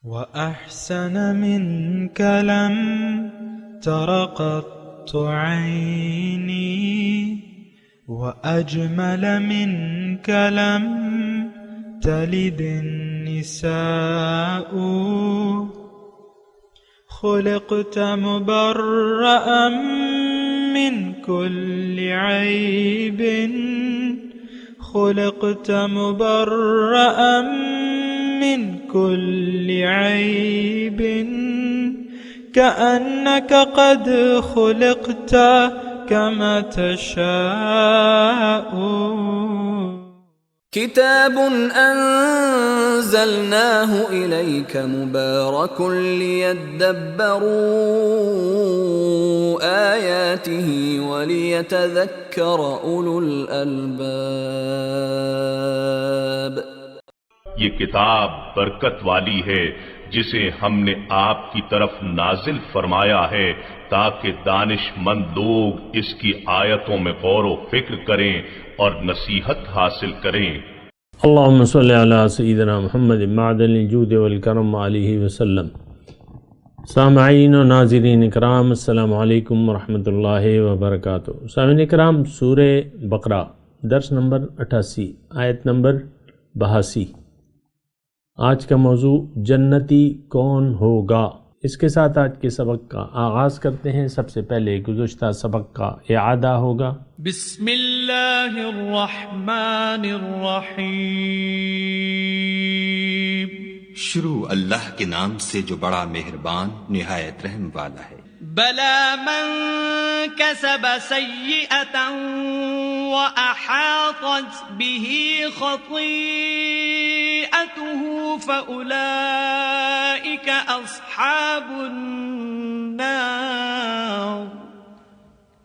وأحسن منك لم تر قط عيني وأجمل منك لم تلد النساء خلقت مبرأ من كل عيب خلقت مبرأ من كل عيب كأنك قد خلقت كما تشاء كتاب أنزلناه إليك مبارك ليدبروا آياته وليتذكر أولو الألباب. یہ کتاب برکت والی ہے جسے ہم نے آپ کی طرف نازل فرمایا ہے تاکہ دانش مند لوگ اس کی آیتوں میں غور و فکر کریں اور نصیحت حاصل کریں. اللہم صلی علی سیدنا محمد معدن الجود والکرم علیہ وسلم. سامعین و ناظرین اکرام، السلام علیکم ورحمۃ اللہ وبرکاتہ. سامعین اکرام، سورہ بقرہ درس نمبر 88 آیت نمبر 82. آج کا موضوع جنتی کون ہوگا. اس کے ساتھ آج کے سبق کا آغاز کرتے ہیں. سب سے پہلے گزشتہ سبق کا اعادہ ہوگا. بسم اللہ الرحمن الرحیم. شروع اللہ کے نام سے جو بڑا مہربان نہایت رحم والا ہے. بلا من کسب سیئة وأحاطت به خطیئته فأولئک اصحاب النار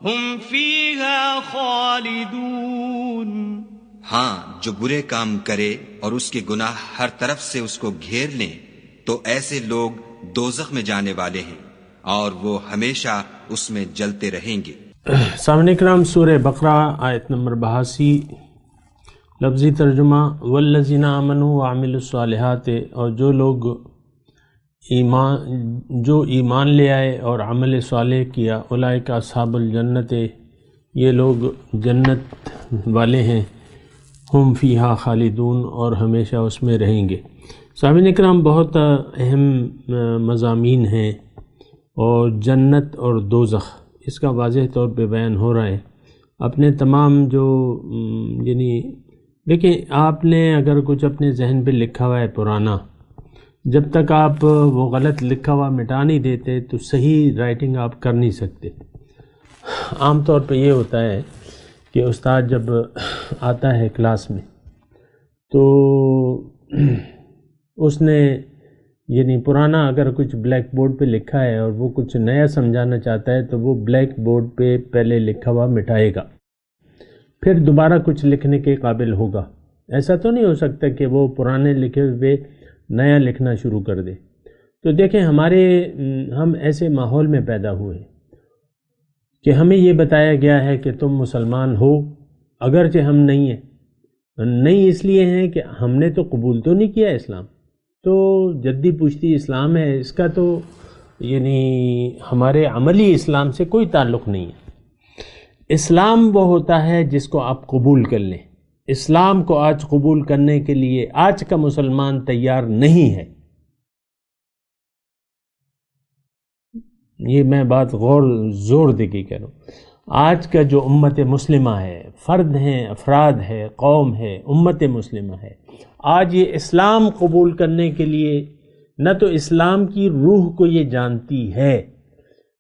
هم فیہا خالدون. ہاں، جو برے کام کرے اور اس کے گناہ ہر طرف سے اس کو گھیر لیں تو ایسے لوگ دوزخ میں جانے والے ہیں اور وہ ہمیشہ اس میں جلتے رہیں گے. سامعین کرام، سورہ بقرہ آیت نمبر 82. لفظی ترجمہ: والذین آمنوا وعملوا الصالحات، اور جو لوگ ایمان لے آئے اور عمل صالح کیا، اولئک اصحاب الجنت، یہ لوگ جنت والے ہیں. ہم فیہا خالدون، اور ہمیشہ اس میں رہیں گے. سامعین کرام، بہت اہم مضامین ہیں اور جنت اور دوزخ اس کا واضح طور پہ بیان ہو رہا ہے. اپنے تمام جو یعنی دیکھیں، آپ نے اگر کچھ اپنے ذہن پہ لکھا ہوا ہے پرانا، جب تک آپ وہ غلط لکھا ہوا مٹا نہیں دیتے تو صحیح رائٹنگ آپ کر نہیں سکتے. عام طور پہ یہ ہوتا ہے کہ استاد جب آتا ہے کلاس میں تو اس نے یعنی پرانا اگر کچھ بلیک بورڈ پہ لکھا ہے اور وہ کچھ نیا سمجھانا چاہتا ہے تو وہ بلیک بورڈ پہ پہلے لکھا ہوا مٹائے گا، پھر دوبارہ کچھ لکھنے کے قابل ہوگا. ایسا تو نہیں ہو سکتا کہ وہ پرانے لکھے ہوئے نیا لکھنا شروع کر دے. تو دیکھیں، ہم ایسے ماحول میں پیدا ہوئے کہ ہمیں یہ بتایا گیا ہے کہ تم مسلمان ہو، اگرچہ ہم نہیں ہیں. نہیں اس لیے ہیں کہ ہم نے تو قبول تو نہیں کیا اسلام، تو جدی پشتی اسلام ہے، اس کا تو یعنی ہمارے عملی اسلام سے کوئی تعلق نہیں ہے. اسلام وہ ہوتا ہے جس کو آپ قبول کر لیں. اسلام کو آج قبول کرنے کے لیے آج کا مسلمان تیار نہیں ہے. یہ میں بات زور دے کے کہہ رہا ہوں. آج کا جو امت مسلمہ ہے، فرد ہیں، افراد ہے، قوم ہے، امت مسلمہ ہے، آج یہ اسلام قبول کرنے کے لیے نہ تو اسلام کی روح کو یہ جانتی ہے،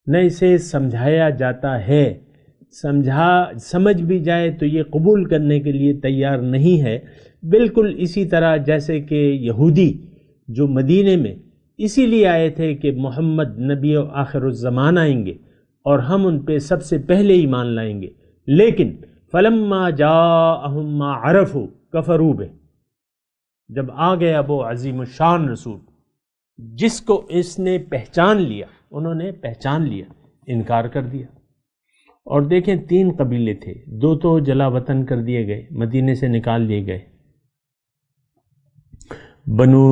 نہ اسے سمجھایا جاتا ہے. سمجھ بھی جائے تو یہ قبول کرنے کے لیے تیار نہیں ہے. بالکل اسی طرح جیسے کہ یہودی جو مدینے میں اسی لیے آئے تھے کہ محمد نبی و آخر الزمان آئیں گے اور ہم ان پہ سب سے پہلے ایمان لائیں گے، لیکن فلما جاءہم ما عرفوا کفروا بہ، جب آ گیا وہ عظیم الشان رسول جس کو اس نے پہچان لیا، انہوں نے پہچان لیا، انکار کر دیا. اور دیکھیں 3 قبیلے تھے، 2 تو جلا وطن کر دیے گئے، مدینے سے نکال دیے گئے. بنو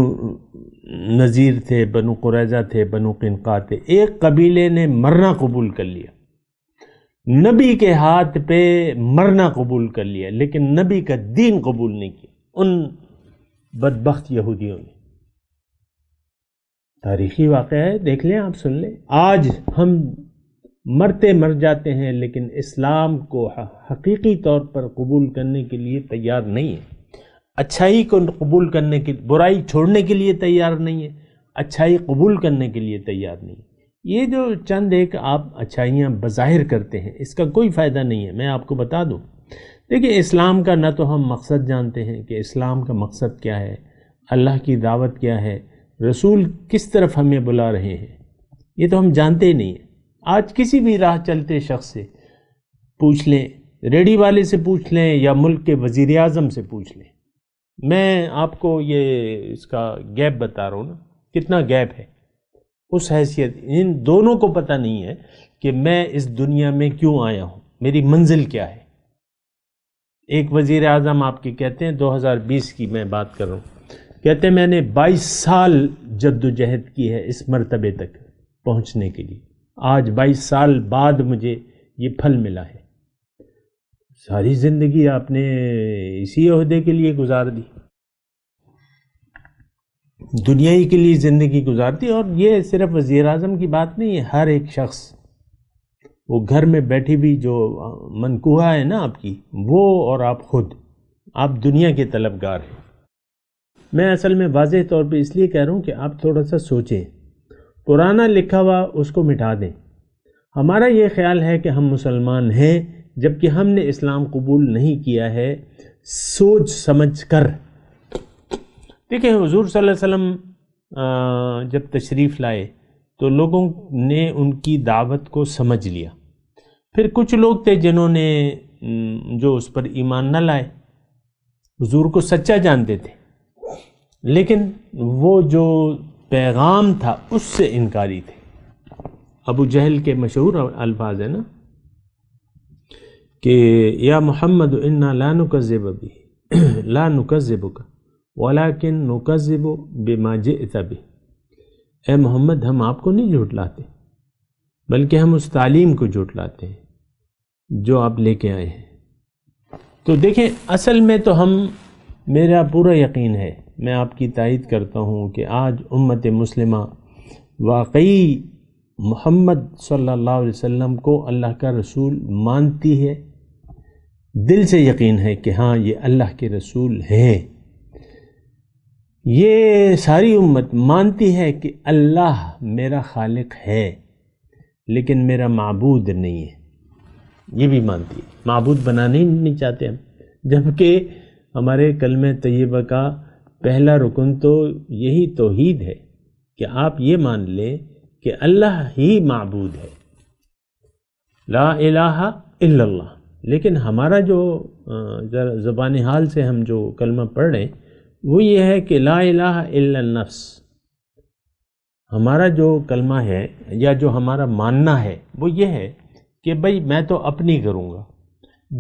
نذیر تھے، بنو قریظہ تھے، بنو قینقاع تھے، ایک قبیلے نے مرنا قبول کر لیا، نبی کے ہاتھ پہ مرنا قبول کر لیا، لیکن نبی کا دین قبول نہیں کیا ان بدبخت یہودیوں نے۔ تاریخی واقعہ ہے، دیکھ لیں آپ، سن لیں۔ آج ہم مرتے مر جاتے ہیں لیکن اسلام کو حقیقی طور پر قبول کرنے کے لیے تیار نہیں ہے، اچھائی کو قبول کرنے کے، برائی چھوڑنے کے لیے تیار نہیں ہے، اچھائی قبول کرنے کے لیے تیار نہیں ہے۔ یہ جو چند ایک آپ اچھائیاں بظاہر کرتے ہیں، اس کا کوئی فائدہ نہیں ہے۔ میں آپ کو بتا دوں، دیکھیں اسلام کا نہ تو ہم مقصد جانتے ہیں کہ اسلام کا مقصد کیا ہے، اللہ کی دعوت کیا ہے، رسول کس طرف ہمیں بلا رہے ہیں، یہ تو ہم جانتے ہی نہیں ہیں۔ آج کسی بھی راہ چلتے شخص سے پوچھ لیں، ریڈی والے سے پوچھ لیں یا ملک کے وزیر اعظم سے پوچھ لیں، میں آپ کو یہ اس کا گیپ بتا رہا ہوں نا، کتنا گیپ ہے۔ اس حیثیت ان دونوں کو پتہ نہیں ہے کہ میں اس دنیا میں کیوں آیا ہوں، میری منزل کیا ہے۔ ایک وزیر اعظم آپ کے کہتے ہیں 2020 کی میں بات کر رہا ہوں، کہتے ہیں میں نے 22 سال جد و جہد کی ہے اس مرتبے تک پہنچنے کے لیے، آج 22 سال بعد مجھے یہ پھل ملا ہے۔ ساری زندگی آپ نے اسی عہدے کے لیے گزار دی، دنیائی کے لیے زندگی گزار دی۔ اور یہ صرف وزیر اعظم کی بات نہیں ہے، ہر ایک شخص، وہ گھر میں بیٹھی بھی جو منکوہا ہے نا آپ کی، وہ اور آپ خود، آپ دنیا کے طلبگار ہیں۔ میں اصل میں واضح طور پہ اس لیے کہہ رہا ہوں کہ آپ تھوڑا سا سوچیں، پرانا لکھا ہوا اس کو مٹا دیں۔ ہمارا یہ خیال ہے کہ ہم مسلمان ہیں جبکہ ہم نے اسلام قبول نہیں کیا ہے، سوچ سمجھ کر۔ دیکھیں حضور صلی اللہ علیہ وسلم جب تشریف لائے تو لوگوں نے ان کی دعوت کو سمجھ لیا، پھر کچھ لوگ تھے جنہوں نے جو اس پر ایمان نہ لائے، حضور کو سچا جانتے تھے لیکن وہ جو پیغام تھا اس سے انکاری تھے۔ ابو جہل کے مشہور الفاظ ہیں نا کہ یا محمد انا لا نکذب بہ لا نکذبک ولکن نکذب بما جئت بہ، اے محمد ہم آپ کو نہیں جھٹلاتے بلکہ ہم اس تعلیم کو جھٹلاتے ہیں جو آپ لے کے آئے ہیں۔ تو دیکھیں اصل میں تو میرا پورا یقین ہے، میں آپ کی تائید کرتا ہوں کہ آج امت مسلمہ واقعی محمد صلی اللہ علیہ وسلم کو اللہ کا رسول مانتی ہے، دل سے یقین ہے کہ ہاں یہ اللہ کے رسول ہیں۔ یہ ساری امت مانتی ہے کہ اللہ میرا خالق ہے لیکن میرا معبود نہیں ہے، یہ بھی مانتی ہے، معبود بنانے ہی نہیں چاہتے ہم، جبکہ ہمارے کلمہ طیبہ کا پہلا رکن تو یہی توحید ہے کہ آپ یہ مان لیں کہ اللہ ہی معبود ہے، لا الہ الا اللہ۔ لیکن ہمارا جو زبان حال سے ہم جو کلمہ پڑھ رہے ہیں وہ یہ ہے کہ لا الہ الا النفس۔ ہمارا جو کلمہ ہے یا جو ہمارا ماننا ہے وہ یہ ہے کہ بھئی میں تو اپنی کروں گا،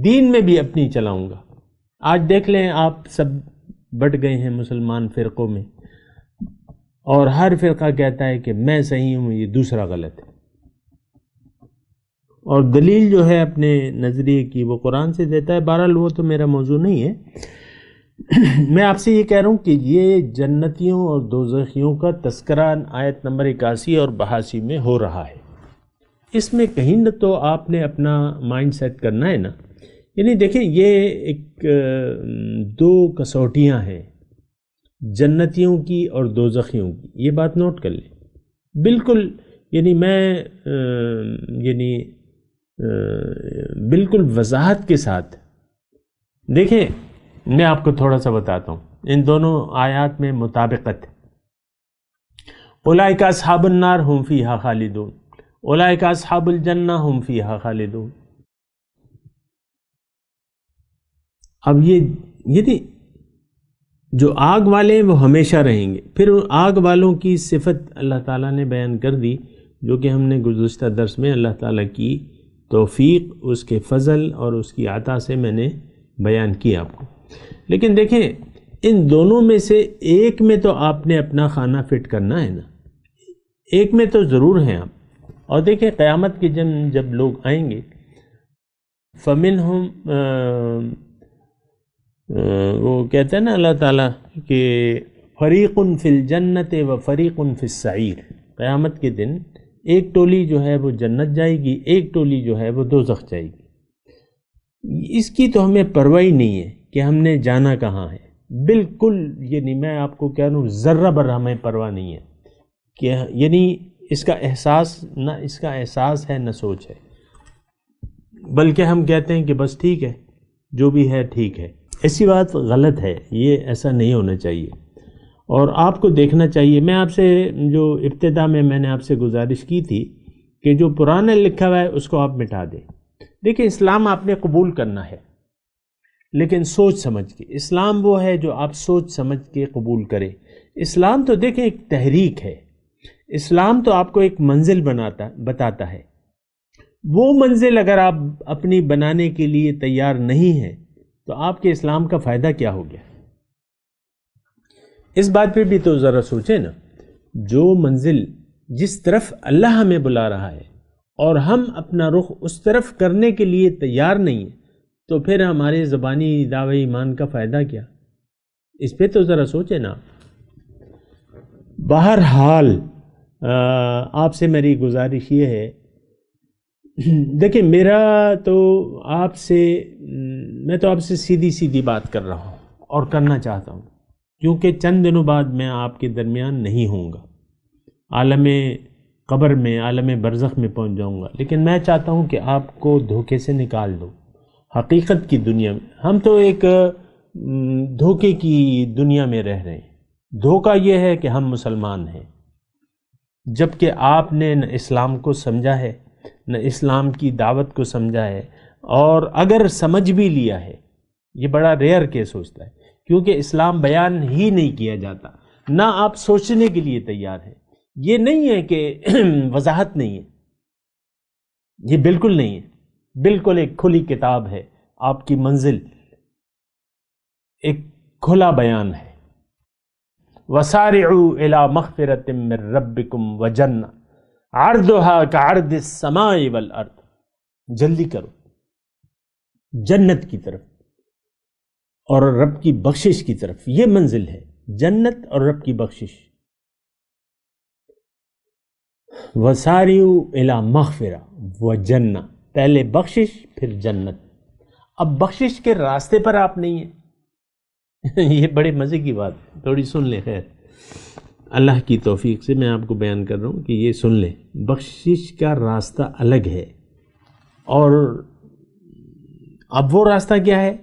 دین میں بھی اپنی چلاؤں گا۔ آج دیکھ لیں آپ سب بٹ گئے ہیں مسلمان فرقوں میں، اور ہر فرقہ کہتا ہے کہ میں صحیح ہوں، یہ دوسرا غلط ہے، اور دلیل جو ہے اپنے نظریے کی وہ قرآن سے دیتا ہے۔ بہرحال وہ تو میرا موضوع نہیں ہے۔ میں آپ سے یہ کہہ رہا ہوں کہ یہ جنتیوں اور دوزخیوں کا تذکرہ آیت نمبر 81 اور 82 میں ہو رہا ہے۔ اس میں کہیں نہ تو آپ نے اپنا مائنڈ سیٹ کرنا ہے نا، یعنی دیکھیں یہ ایک دو کسوٹیاں ہیں، جنتیوں کی اور دوزخیوں کی، یہ بات نوٹ کر لیں بالکل۔ یعنی میں بالکل وضاحت کے ساتھ دیکھیں، میں آپ کو تھوڑا سا بتاتا ہوں، ان دونوں آیات میں مطابقت ہے۔ اولئک اصحاب النار هم فیہا خالدون، اولئک اصحاب الجنہ هم فیہا خالدون۔ اب یہ جو آگ والے ہیں وہ ہمیشہ رہیں گے۔ پھر آگ والوں کی صفت اللہ تعالیٰ نے بیان کر دی، جو کہ ہم نے گزشتہ درس میں اللہ تعالیٰ کی توفیق، اس کے فضل اور اس کی عطا سے میں نے بیان کیا آپ کو۔ لیکن دیکھیں ان دونوں میں سے ایک میں تو آپ نے اپنا خانہ فٹ کرنا ہے نا، ایک میں تو ضرور ہیں آپ. اور دیکھیں قیامت کے دن جب لوگ آئیں گے فَمِنْهُمْ وہ کہتے ہیں نا اللہ تعالیٰ کہ فریق فی الجنت و فریق فی السعیر، قیامت کے دن ایک ٹولی جو ہے وہ جنت جائے گی، ایک ٹولی جو ہے وہ دوزخ جائے گی. اس کی تو ہمیں پرواہ ہی نہیں ہے کہ ہم نے جانا کہاں ہے، بالکل. یعنی میں آپ کو کہہ رہا ہوں ذرہ بر ہمیں پرواہ نہیں ہے کہ یعنی اس کا احساس ہے نہ سوچ ہے، بلکہ ہم کہتے ہیں کہ بس ٹھیک ہے جو بھی ہے ٹھیک ہے. ایسی بات غلط ہے، یہ ایسا نہیں ہونا چاہیے. اور آپ کو دیکھنا چاہیے، میں آپ سے جو ابتدا میں نے آپ سے گزارش کی تھی کہ جو پرانا لکھا ہوا ہے اس کو آپ مٹا دیں. دیکھیں اسلام آپ نے قبول کرنا ہے لیکن سوچ سمجھ کے. اسلام وہ ہے جو آپ سوچ سمجھ کے قبول کریں. اسلام تو دیکھیں ایک تحریک ہے، اسلام تو آپ کو ایک منزل بتاتا ہے. وہ منزل اگر آپ اپنی بنانے کے لیے تیار نہیں ہیں تو آپ کے اسلام کا فائدہ کیا ہو گیا؟ اس بات پہ بھی تو ذرا سوچیں نا. جو منزل جس طرف اللہ ہمیں بلا رہا ہے اور ہم اپنا رخ اس طرف کرنے کے لیے تیار نہیں ہیں تو پھر ہمارے زبانی دعوی ایمان کا فائدہ کیا؟ اس پہ تو ذرا سوچیں نا. بہرحال آپ سے میری گزارش یہ ہے، دیکھیں میرا تو میں تو آپ سے سیدھی بات کر رہا ہوں اور کرنا چاہتا ہوں، کیونکہ چند دنوں بعد میں آپ کے درمیان نہیں ہوں گا، عالم قبر میں عالم برزخ میں پہنچ جاؤں گا. لیکن میں چاہتا ہوں کہ آپ کو دھوکے سے نکال دو. حقیقت کی دنیا میں ہم تو ایک دھوکے کی دنیا میں رہ رہے ہیں. دھوکہ یہ ہے کہ ہم مسلمان ہیں، جبکہ آپ نے نہ اسلام کو سمجھا ہے نہ اسلام کی دعوت کو سمجھا ہے. اور اگر سمجھ بھی لیا ہے، یہ بڑا ریئر کیس ہوتا ہے کیونکہ اسلام بیان ہی نہیں کیا جاتا، نہ آپ سوچنے کے لیے تیار ہیں. یہ نہیں ہے کہ وضاحت نہیں ہے، یہ بالکل نہیں ہے، بالکل ایک کھلی کتاب ہے. آپ کی منزل ایک کھلا بیان ہے. وَسَارِعُوا إِلَى مَغْفِرَةٍ مِّن رَبِّكُمْ وَجَنَّةٍ عَرْضُهَا كَعَرْضِ السَّمَاءِ وَالْأَرْضِ. جلدی کرو جنت کی طرف اور رب کی بخشش کی طرف. یہ منزل ہے، جنت اور رب کی بخشش. وَسَارِعُوا إِلَى مَغْفِرَةٍ وَجَنَّةٍ، پہلے بخشش پھر جنت. اب بخشش کے راستے پر آپ نہیں ہیں. یہ بڑے مزے کی بات ہے، تھوڑی سن لیں. خیر اللہ کی توفیق سے میں آپ کو بیان کر رہا ہوں کہ یہ سن لیں. بخشش کا راستہ الگ ہے، اور اب وہ راستہ کیا ہے؟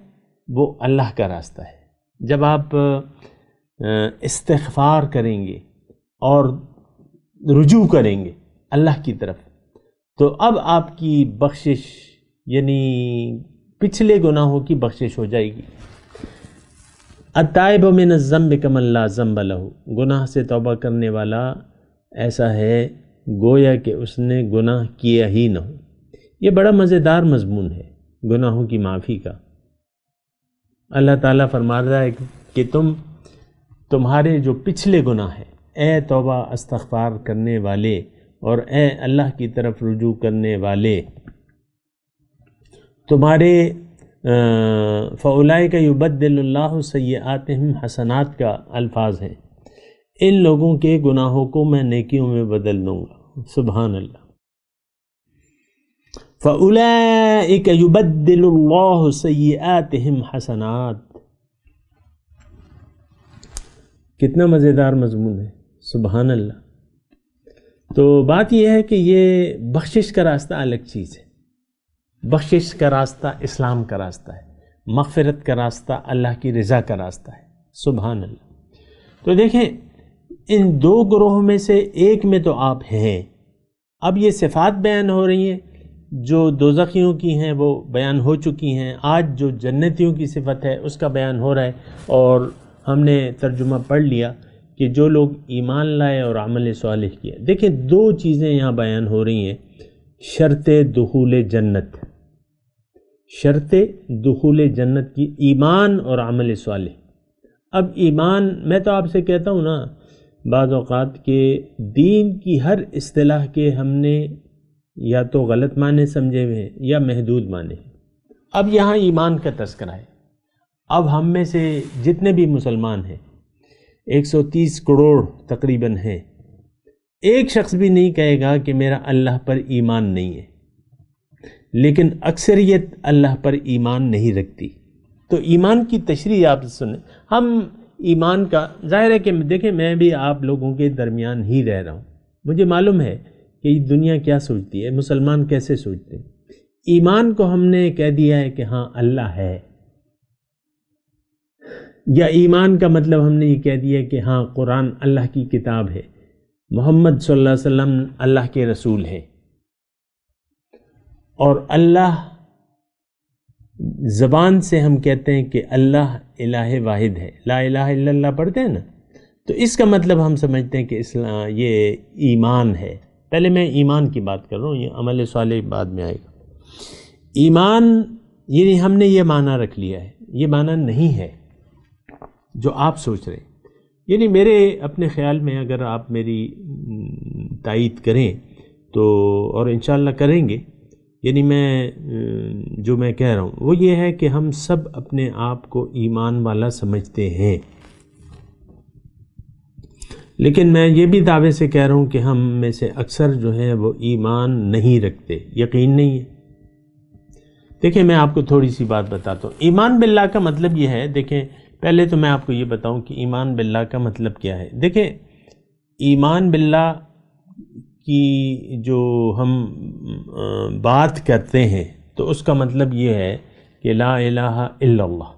وہ اللہ کا راستہ ہے. جب آپ استغفار کریں گے اور رجوع کریں گے اللہ کی طرف تو اب آپ کی بخشش یعنی پچھلے گناہوں کی بخشش ہو جائے گی. التائب من الذنب کمن لا ذنب لہ، گناہ سے توبہ کرنے والا ایسا ہے گویا کہ اس نے گناہ کیا ہی نہ ہو. یہ بڑا مزیدار مضمون ہے گناہوں کی معافی کا. اللہ تعالیٰ فرما رہا ہے کہ تمہارے جو پچھلے گناہ ہیں، اے توبہ استغفار کرنے والے اور اے اللہ کی طرف رجوع کرنے والے، تمہارے فَأُولَئِكَ يُبَدِّلُ اللَّهُ سَيِّئَاتِهِمْ حسنات کا الفاظ ہیں. ان لوگوں کے گناہوں کو میں نیکیوں میں بدل دوں گا. سبحان اللہ. فَأُولَئِكَ يُبَدِّلُ اللَّهُ سَيِّئَاتِهِمْ حسنات. کتنا مزیدار مضمون ہے، سبحان اللہ. تو بات یہ ہے کہ یہ بخشش کا راستہ الگ چیز ہے. بخشش کا راستہ اسلام کا راستہ ہے، مغفرت کا راستہ اللہ کی رضا کا راستہ ہے. سبحان اللہ. تو دیکھیں ان دو گروہوں میں سے ایک میں تو آپ ہیں. اب یہ صفات بیان ہو رہی ہیں، جو دوزخیوں کی ہیں وہ بیان ہو چکی ہیں. آج جو جنتیوں کی صفت ہے اس کا بیان ہو رہا ہے، اور ہم نے ترجمہ پڑھ لیا کہ جو لوگ ایمان لائے اور عمل صالح کیا. دیکھیں دو چیزیں یہاں بیان ہو رہی ہیں. شرط دخول جنت، شرط دخول جنت کی ایمان اور عمل صالح. اب ایمان، میں تو آپ سے کہتا ہوں نا بعض اوقات کہ دین کی ہر اصطلاح کے ہم نے یا تو غلط معنی سمجھے ہوئے ہیں یا محدود معنی ہیں۔ اب یہاں ایمان کا تذکرہ ہے۔ اب ہم میں سے جتنے بھی مسلمان ہیں 130 کروڑ تقریباً ہیں، ایک شخص بھی نہیں کہے گا کہ میرا اللہ پر ایمان نہیں ہے، لیکن اکثریت اللہ پر ایمان نہیں رکھتی۔ تو ایمان کی تشریح آپ سنیں۔ ہم ایمان کا ظاہر ہے کہ دیکھیں میں بھی آپ لوگوں کے درمیان ہی رہ رہا ہوں، مجھے معلوم ہے کہ یہ دنیا کیا سوچتی ہے، مسلمان کیسے سوچتے ہیں۔ ایمان کو ہم نے کہہ دیا ہے کہ ہاں اللہ ہے، یا ایمان کا مطلب ہم نے یہ کہہ دیا کہ ہاں قرآن اللہ کی کتاب ہے، محمد صلی اللہ علیہ وسلم اللہ کے رسول ہیں، اور اللہ زبان سے ہم کہتے ہیں کہ اللہ الہ واحد ہے، لا الہ الا اللہ پڑھتے ہیں نا، تو اس کا مطلب ہم سمجھتے ہیں کہ اسلام یہ ایمان ہے۔ پہلے میں ایمان کی بات کر رہا ہوں، یہ عمل صالح بعد میں آئے گا۔ ایمان یعنی ہم نے یہ معنی رکھ لیا ہے، یہ معنی نہیں ہے جو آپ سوچ رہے ہیں۔ یعنی میرے اپنے خیال میں اگر آپ میری تائید کریں تو، اور انشاءاللہ کریں گے، یعنی میں جو میں کہہ رہا ہوں وہ یہ ہے کہ ہم سب اپنے آپ کو ایمان والا سمجھتے ہیں، لیکن میں یہ بھی دعوے سے کہہ رہا ہوں کہ ہم میں سے اکثر جو ہے وہ ایمان نہیں رکھتے، یقین نہیں ہے۔ دیکھیں میں آپ کو تھوڑی سی بات بتاتا ہوں۔ ایمان باللہ کا مطلب یہ ہے، دیکھیں پہلے تو میں آپ کو یہ بتاؤں کہ ایمان باللہ کا مطلب کیا ہے۔ دیکھیں ایمان باللہ کی جو ہم بات کرتے ہیں تو اس کا مطلب یہ ہے کہ لا الہ الا اللہ،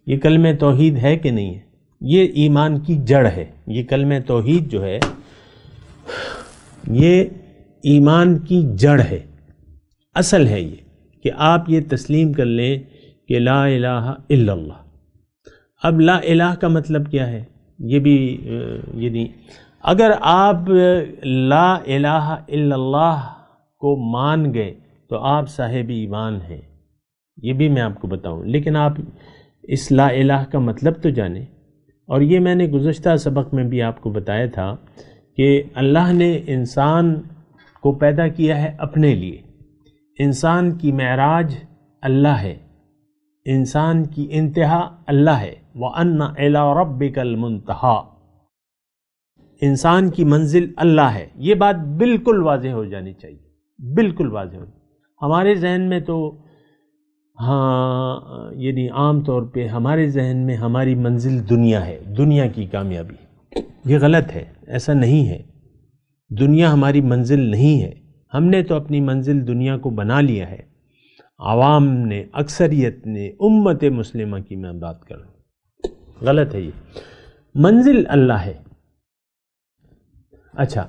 یہ کلمہ توحید ہے کہ نہیں ہے، یہ ایمان کی جڑ ہے۔ یہ کلمہ توحید جو ہے یہ ایمان کی جڑ ہے، اصل ہے یہ کہ آپ یہ تسلیم کر لیں کہ لا الہ الا اللہ۔ اب لا الہ کا مطلب کیا ہے، یہ بھی یعنی اگر آپ لا الہ الا اللہ کو مان گئے تو آپ صاحب ایمان ہیں، یہ بھی میں آپ کو بتاؤں، لیکن آپ اس لا الہ کا مطلب تو جانیں۔ اور یہ میں نے گزشتہ سبق میں بھی آپ کو بتایا تھا کہ اللہ نے انسان کو پیدا کیا ہے اپنے لیے، انسان کی معراج اللہ ہے، انسان کی انتہا اللہ ہے، وَأَنَّ إِلَىٰ رَبِّكَ الْمُنْتَهَىٰ، انسان کی منزل اللہ ہے۔ یہ بات بالکل واضح ہو جانی چاہیے، بالکل واضح ہو۔ ہمارے ذہن میں تو ہاں یعنی عام طور پہ ہمارے ذہن میں ہماری منزل دنیا ہے، دنیا کی کامیابی، یہ غلط ہے، ایسا نہیں ہے۔ دنیا ہماری منزل نہیں ہے، ہم نے تو اپنی منزل دنیا کو بنا لیا ہے، عوام نے، اکثریت نے، امت مسلمہ کی میں بات کر رہا ہوں، غلط ہے۔ یہ منزل اللہ ہے۔ اچھا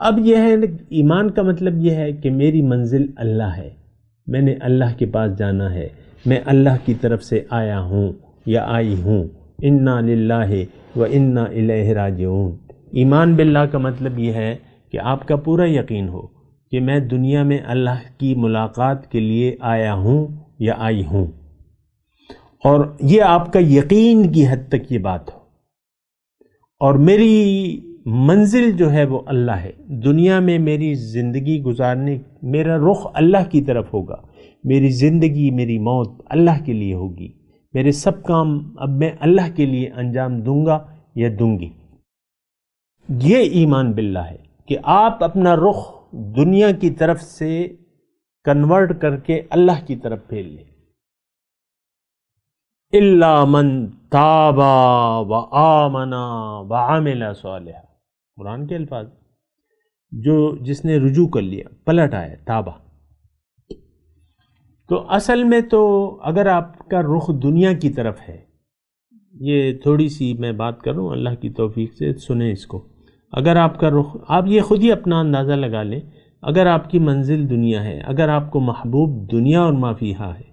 اب یہ ہے ایمان کا مطلب یہ ہے کہ میری منزل اللہ ہے، میں نے اللہ کے پاس جانا ہے، میں اللہ کی طرف سے آیا ہوں یا آئی ہوں، انا للہ و انا الیہ راجعون۔ ایمان باللہ کا مطلب یہ ہے کہ آپ کا پورا یقین ہو کہ میں دنیا میں اللہ کی ملاقات کے لیے آیا ہوں یا آئی ہوں، اور یہ آپ کا یقین کی حد تک یہ بات ہو، اور میری منزل جو ہے وہ اللہ ہے۔ دنیا میں میری زندگی گزارنے، میرا رخ اللہ کی طرف ہوگا، میری زندگی، میری موت اللہ کے لیے ہوگی، میرے سب کام اب میں اللہ کے لیے انجام دوں گا یا دوں گی۔ یہ ایمان باللہ ہے کہ آپ اپنا رخ دنیا کی طرف سے کنورٹ کر کے اللہ کی طرف پھیر لیں۔ الا من تاب وآمن وعمل صالحا، قرآن کے الفاظ، جس نے رجوع کر لیا، پلٹ آیا، تابہ۔ تو اصل میں تو اگر آپ کا رخ دنیا کی طرف ہے، یہ تھوڑی سی میں بات کر رہا ہوں اللہ کی توفیق سے، سنیں اس کو۔ اگر آپ کا رخ، آپ یہ خود ہی اپنا اندازہ لگا لیں، اگر آپ کی منزل دنیا ہے، اگر آپ کو محبوب دنیا اور ما فیہا ہے،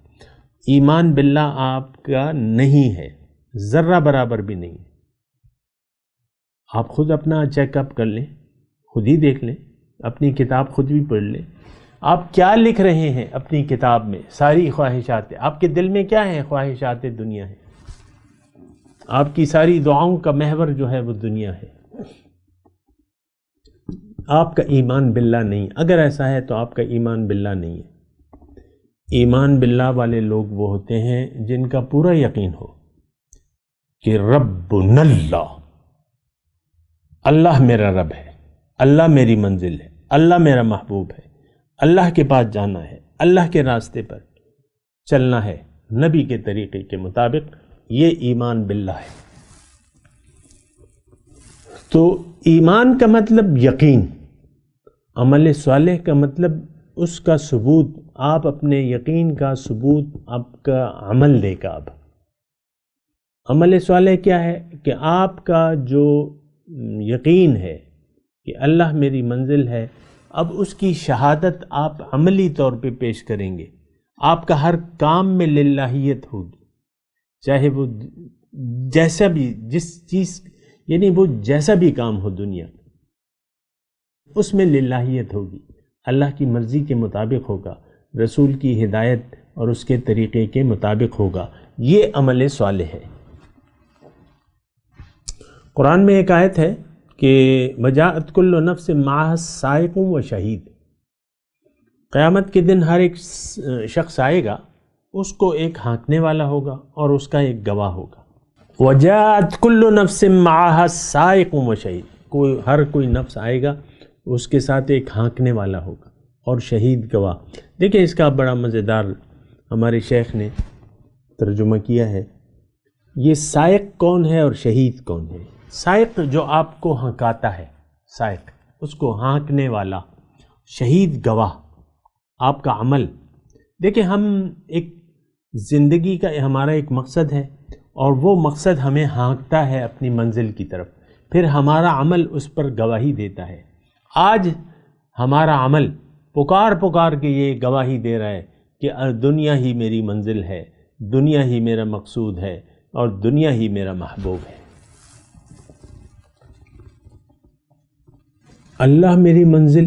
ایمان باللہ آپ کا نہیں ہے، ذرہ برابر بھی نہیں ہے۔ آپ خود اپنا چیک اپ کر لیں، خود ہی دیکھ لیں، اپنی کتاب خود بھی پڑھ لیں، آپ کیا لکھ رہے ہیں اپنی کتاب میں؟ ساری خواہشات، آپ کے دل میں کیا ہیں؟ خواہشات دنیا ہیں۔ آپ کی ساری دعاؤں کا محور جو ہے وہ دنیا ہے، آپ کا ایمان باللہ نہیں۔ اگر ایسا ہے تو آپ کا ایمان باللہ نہیں ہے۔ ایمان باللہ والے لوگ وہ ہوتے ہیں جن کا پورا یقین ہو کہ ربنا اللہ، اللہ میرا رب ہے، اللہ میری منزل ہے، اللہ میرا محبوب ہے، اللہ کے پاس جانا ہے، اللہ کے راستے پر چلنا ہے نبی کے طریقے کے مطابق، یہ ایمان باللہ ہے۔ تو ایمان کا مطلب یقین، عمل صالح کا مطلب اس کا ثبوت، آپ اپنے یقین کا ثبوت آپ کا عمل دے گا۔ اب عمل صالح کیا ہے کہ آپ کا جو یقین ہے کہ اللہ میری منزل ہے، اب اس کی شہادت آپ عملی طور پہ پیش کریں گے۔ آپ کا ہر کام میں للہیت ہوگی، چاہے وہ جیسا بھی جس چیز یعنی وہ جیسا بھی کام ہو دنیا اس میں للہیت ہوگی، اللہ کی مرضی کے مطابق ہوگا، رسول کی ہدایت اور اس کے طریقے کے مطابق ہوگا، یہ عمل صالح ہے۔ قرآن میں ایک آیت ہے کہ وجاءت کل نفس معها سائق و شہید، قیامت کے دن ہر ایک شخص آئے گا، اس کو ایک ہانکنے والا ہوگا اور اس کا ایک گواہ ہوگا۔ وجاءت کل نفس معها سائق و شہید، ہر کوئی نفس آئے گا، اس کے ساتھ ایک ہانکنے والا ہوگا اور شہید گواہ۔ دیکھیں اس کا بڑا مزیدار ہمارے شیخ نے ترجمہ کیا ہے، یہ سائق کون ہے اور شہید کون ہے؟ سائق جو آپ کو ہانکاتا ہے، سائق اس کو ہانکنے والا، شہید گواہ آپ کا عمل۔ دیکھیں ہم ایک زندگی کا ہمارا ایک مقصد ہے اور وہ مقصد ہمیں ہانکتا ہے اپنی منزل کی طرف، پھر ہمارا عمل اس پر گواہی دیتا ہے۔ آج ہمارا عمل پکار کے یہ گواہی دے رہا ہے کہ دنیا ہی میری منزل ہے، دنیا ہی میرا مقصود ہے اور دنیا ہی میرا محبوب ہے۔ اللہ میری منزل،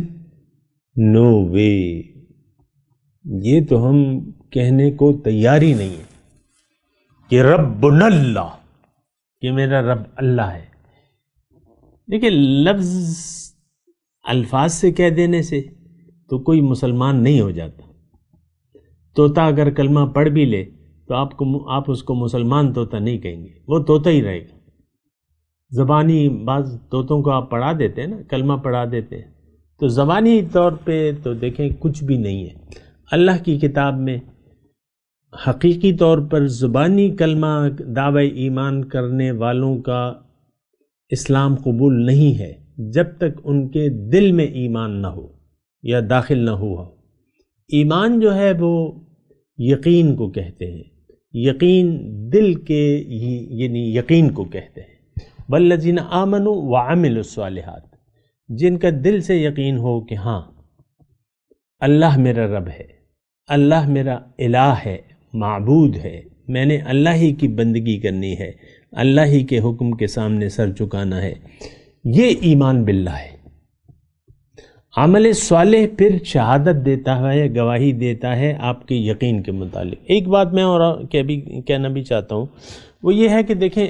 نو وے، یہ تو ہم کہنے کو تیار ہی نہیں ہے کہ ربنا اللہ، کہ میرا رب اللہ ہے۔ دیکھیں لفظ الفاظ سے کہہ دینے سے تو کوئی مسلمان نہیں ہو جاتا۔ طوطا اگر کلمہ پڑھ بھی لے تو آپ اس کو مسلمان طوطا نہیں کہیں گے، وہ طوطا ہی رہے گا۔ زبانی بعض طوطوں کو آپ پڑھا دیتے ہیں نا، کلمہ پڑھا دیتے ہیں، تو زبانی طور پہ تو دیکھیں کچھ بھی نہیں ہے۔ اللہ کی کتاب میں حقیقی طور پر زبانی کلمہ دعوی ایمان کرنے والوں کا اسلام قبول نہیں ہے جب تک ان کے دل میں ایمان نہ ہو یا داخل نہ ہوا۔ ایمان جو ہے وہ یقین کو کہتے ہیں، یقین دل کے یعنی یقین کو کہتے ہیں۔ والذین آمنوا وعملوا الصالحات، جن کا دل سے یقین ہو کہ ہاں اللہ میرا رب ہے، اللہ میرا الہ ہے، معبود ہے، میں نے اللہ ہی کی بندگی کرنی ہے، اللہ ہی کے حکم کے سامنے سر جھکانا ہے، یہ ایمان باللہ ہے۔ عمل صالح پھر شہادت دیتا ہے، گواہی دیتا ہے آپ کے یقین کے متعلق۔ ایک بات میں اور کہنا بھی چاہتا ہوں، وہ یہ ہے کہ دیکھیں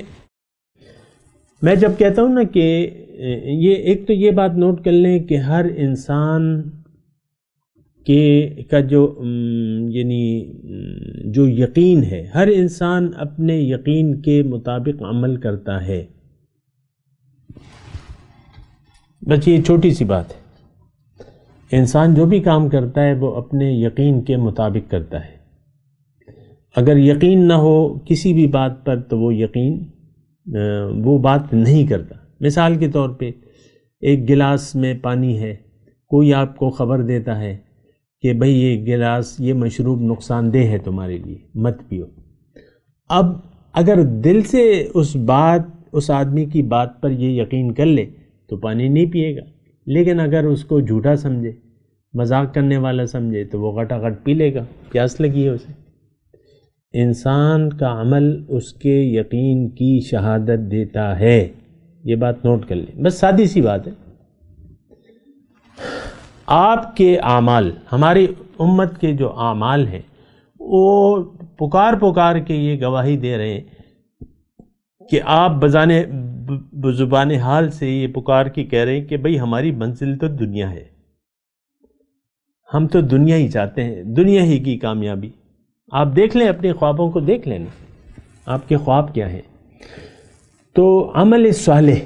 میں جب کہتا ہوں نا کہ یہ ایک تو یہ بات نوٹ کر لیں کہ ہر انسان کا جو یعنی جو یقین ہے، ہر انسان اپنے یقین کے مطابق عمل کرتا ہے، بس یہ چھوٹی سی بات ہے۔ انسان جو بھی کام کرتا ہے وہ اپنے یقین کے مطابق کرتا ہے۔ اگر یقین نہ ہو کسی بھی بات پر تو وہ بات نہیں کرتا۔ مثال کے طور پہ ایک گلاس میں پانی ہے، کوئی آپ کو خبر دیتا ہے کہ بھئی یہ گلاس، یہ مشروب نقصان دہ ہے تمہارے لیے، مت پیو۔ اب اگر دل سے اس آدمی کی بات پر یہ یقین کر لے تو پانی نہیں پیے گا، لیکن اگر اس کو جھوٹا سمجھے، مذاق کرنے والا سمجھے تو وہ گھٹا گھٹ پی لے گا، پیاس لگی ہے اسے۔ انسان کا عمل اس کے یقین کی شہادت دیتا ہے، یہ بات نوٹ کر لیں، بس سادی سی بات ہے۔ آپ کے اعمال، ہماری امت کے جو اعمال ہیں وہ پکار کے یہ گواہی دے رہے ہیں کہ آپ بزبان حال سے یہ پکار کے کہہ رہے ہیں کہ بھئی ہماری منزل تو دنیا ہے، ہم تو دنیا ہی چاہتے ہیں، دنیا ہی کی کامیابی. آپ دیکھ لیں، اپنے خوابوں کو دیکھ لیں نا، آپ کے خواب کیا ہیں. تو عمل صالح،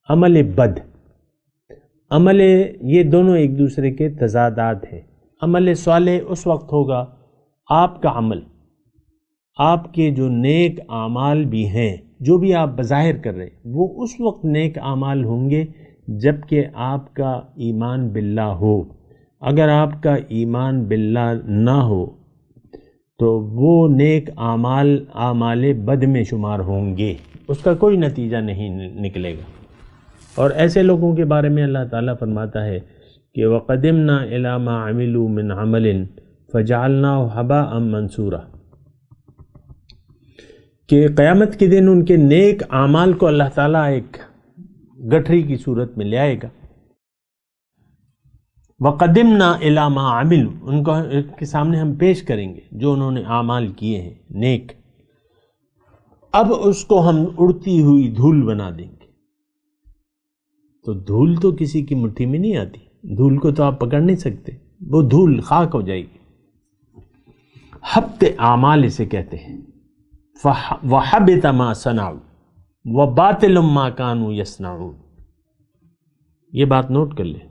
عمل بد، عمل، یہ دونوں ایک دوسرے کے تضادات ہیں. عمل صالح اس وقت ہوگا آپ کا عمل، آپ کے جو نیک اعمال بھی ہیں، جو بھی آپ بظاہر کر رہے ہیں، وہ اس وقت نیک اعمال ہوں گے جب کہ آپ کا ایمان باللہ ہو. اگر آپ کا ایمان باللہ نہ ہو تو وہ نیک اعمال بد میں شمار ہوں گے، اس کا کوئی نتیجہ نہیں نکلے گا. اور ایسے لوگوں کے بارے میں اللہ تعالیٰ فرماتا ہے کہ وَقَدِمْنَا إِلَى مَا عَمِلُوا مِنْ عَمَلٍ فَجَعَلْنَاهُ هَبَاءً مَنْثُورًا، کہ قیامت کے دن ان کے نیک اعمال کو اللہ تعالیٰ ایک گٹھری کی صورت میں لے آئے گا. وَقَدِمْنَا إِلَى مَا عَمِلُوا، ان کو کے سامنے ہم پیش کریں گے جو انہوں نے اعمال کیے ہیں نیک. اب اس کو ہم اڑتی ہوئی دھول بنا دیں گے. تو دھول تو کسی کی مٹھی میں نہیں آتی، دھول کو تو آپ پکڑ نہیں سکتے، وہ دھول خاک ہو جائے گی. حبط اعمال اسے کہتے ہیں. وَحَبِطَ مَا صَنَعُوا وَبَاطِلٌ مَا كَانُوا يَصْنَعُونَ. یہ بات نوٹ کر لیں.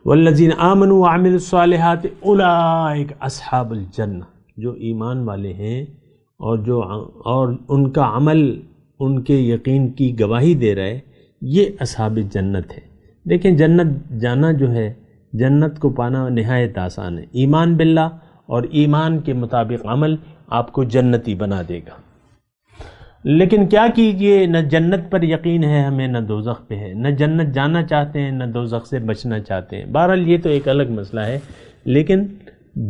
وَالَّذِينَ آمَنُوا وَعَمِلُوا الصَّالِحَاتِ أُولَئِكَ أَصْحَابُ الْجَنَّةِ، جو ایمان والے ہیں اور ان کا عمل ان کے یقین کی گواہی دے رہا ہے، یہ اصحاب جنت ہے. دیکھیں، جنت جانا جو ہے، جنت کو پانا نہایت آسان ہے. ایمان باللہ اور ایمان کے مطابق عمل آپ کو جنتی بنا دے گا. لیکن کیا کیجئے، نہ جنت پر یقین ہے ہمیں، نہ دوزخ پہ ہے، نہ جنت جانا چاہتے ہیں، نہ دوزخ سے بچنا چاہتے ہیں. بہرحال یہ تو ایک الگ مسئلہ ہے، لیکن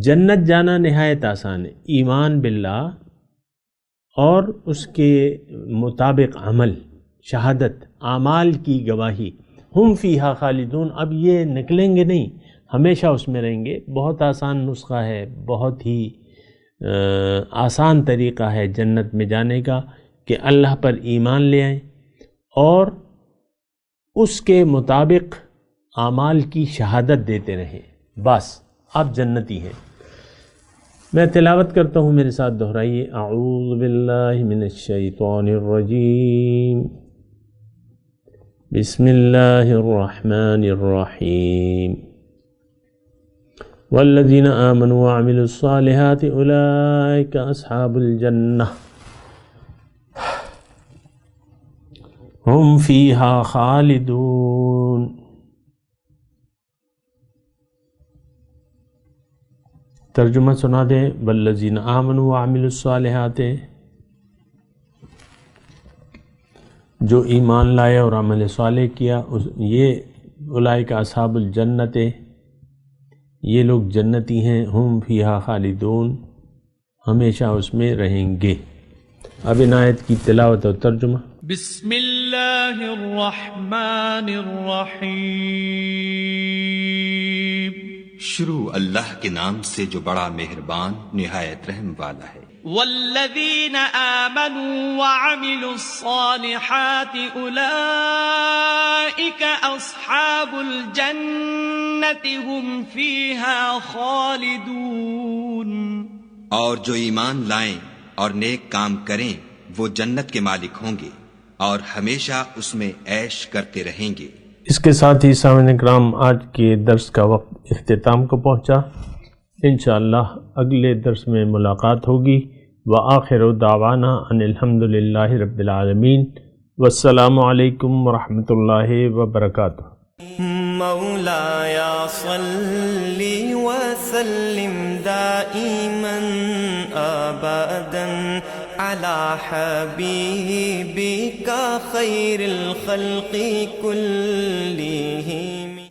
جنت جانا نہایت آسان ہے. ایمان باللہ اور اس کے مطابق عمل، شہادت، اعمال کی گواہی. ہم فیہا خالدون، اب یہ نکلیں گے نہیں، ہمیشہ اس میں رہیں گے. بہت آسان نسخہ ہے، بہت ہی آسان طریقہ ہے جنت میں جانے کا، کہ اللہ پر ایمان لے آئیں اور اس کے مطابق اعمال کی شہادت دیتے رہیں، بس آپ جنتی ہیں. میں تلاوت کرتا ہوں، میرے ساتھ دہرائیے. اعوذ باللہ من الشیطان الرجیم، بسم اللہ الرحمن الرحیم. والذین آمنوا وعملوا الصالحات اولئک اصحاب الجنہ ہم فیہا خالدون. ترجمہ سنا دیں. والذین آمنوا وعملوا الصالحات، جو ایمان لائے اور عمل صالح کیا، یہ اولئک اصحاب الجنت، یہ لوگ جنتی ہیں. ہم فیہا خالدون، ہمیشہ اس میں رہیں گے. اب ان آیت کی تلاوت اور ترجمہ. بسم اللہ الرحمن الرحیم. شروع اللہ کے نام سے جو بڑا مہربان نہایت رحم والا ہے. والذین آمنوا وعملوا الصالحات اولئک اصحاب الجنت هم فیہا خالدون. اور جو ایمان لائیں اور نیک کام کریں وہ جنت کے مالک ہوں گے اور ہمیشہ اس میں عیش کرتے رہیں گے. اس کے ساتھ ہی سامعین اکرام، آج کے درس کا وقت اختتام کو پہنچا. انشاءاللہ اگلے درس میں ملاقات ہوگی. وآخر دعوانا ان الحمدللہ رب العالمین. والسلام علیکم ورحمۃ اللہ وبرکاتہ. مولایا صلی وسلم دائما ابدا على حبيبك خير الخلق كلهم.